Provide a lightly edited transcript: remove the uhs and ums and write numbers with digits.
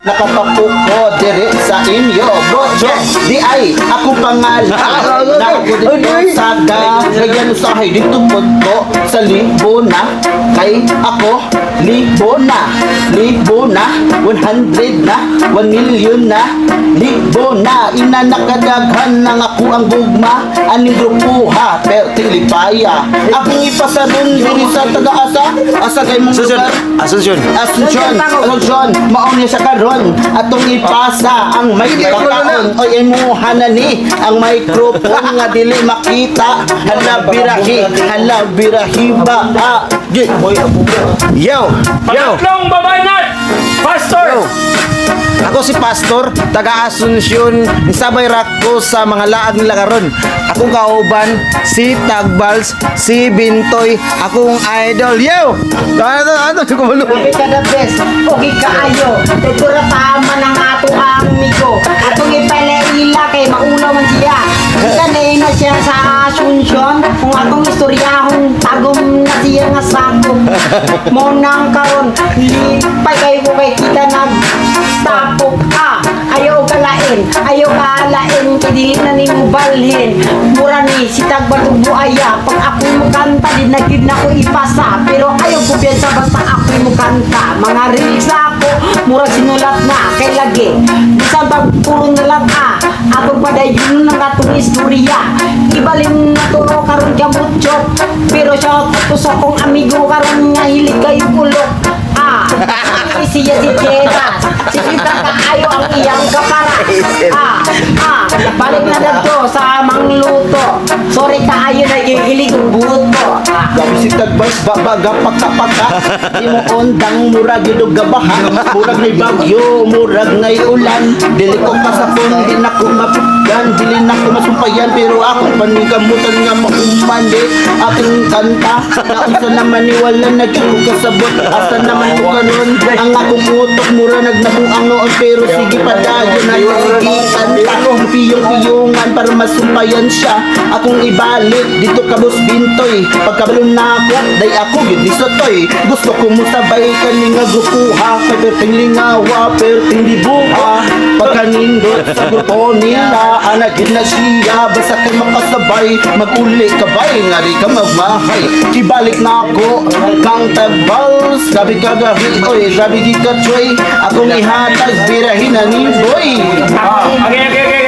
Nakapapo ko dire sa inyo Bojo, di ay ako pangalan na ako dito sa Cagayan usahay dito po sa Libona. Kay ako libo na 100 na 1 million na libo na ina nakadaghan ng ako ang gugma aning grupuha pero tilipaya akong ipasaron diri sa taga-asa asa kay mong lugar Asunsyon mao niya sa karon atong ipasa ang may pagkaon oy imuha na ni ang microphone nga dili makita hala birahi ba yo Pangatlong babanat! Pastor! Ako si Pastor, taga Asunsyon, sabay ko sa mga laag nila karon. Akong kauban, si Tagbals, si Bintoy, akong idol. Yo! Ano? Kumalo. Sabi ka na best, okay kaayo. Dagura tama ng ato ang migo. Atong ipalaila kay mauna man siya. Ika na siya sa Asunsyon. Kung atong istoryahong tagom na siya nga sakop. Mo nang karon, lipay kayo ko kay kita nagtapok. Ayaw kalain, kidili na ni mo balhin. Mura ni si Tagbatong Buaya. Pag ako'y mo kanta, di nagid na ko ipasa. Pero ayaw ko piyansa basta ako'y mo kanta. Mga lyrics ako, mura sinulat na kay lagi. Bisan bang puro nalat atong padayon ng atong istorya. Ibalin na turo karon ka butchok. Pero siya to sa kong amigo karon nga hilig kayo kulok. Siya si Jenas. Si Kita kaayo ang iyang kapara. Balik na dito sa mangluto. Sorry kaayo na hilig buto. Gabi si Tagbas babaga paka di mo ondang murag yun gabahan murag may bagyo murag ngay ulan dili ko kasapon di na ko mapugyan dili na ko masumpayan pero akong panigamutan nga maumandi aking kanta na usa naman ni wala nagkasabot asa naman ko karon ang akong utok mura nagnabuang noon pero sige padayon na sige kanta kong piyong-piyongan para masumpayan siya akong ibalik dito kabos Bintoy pagkabalon na ako day ako gid ni Sotoy gusto ko mo sabay kani nga grupuha perting lingawa perting dibuha pagkanindot sa grupo nila anagid na siya basta kay makasabay maguli kabay nga di ka magmahay kibalik na ako kang Tagbals gabi kagabi oy gabi gikatroy akong ihatag birahin na ni boy Okay.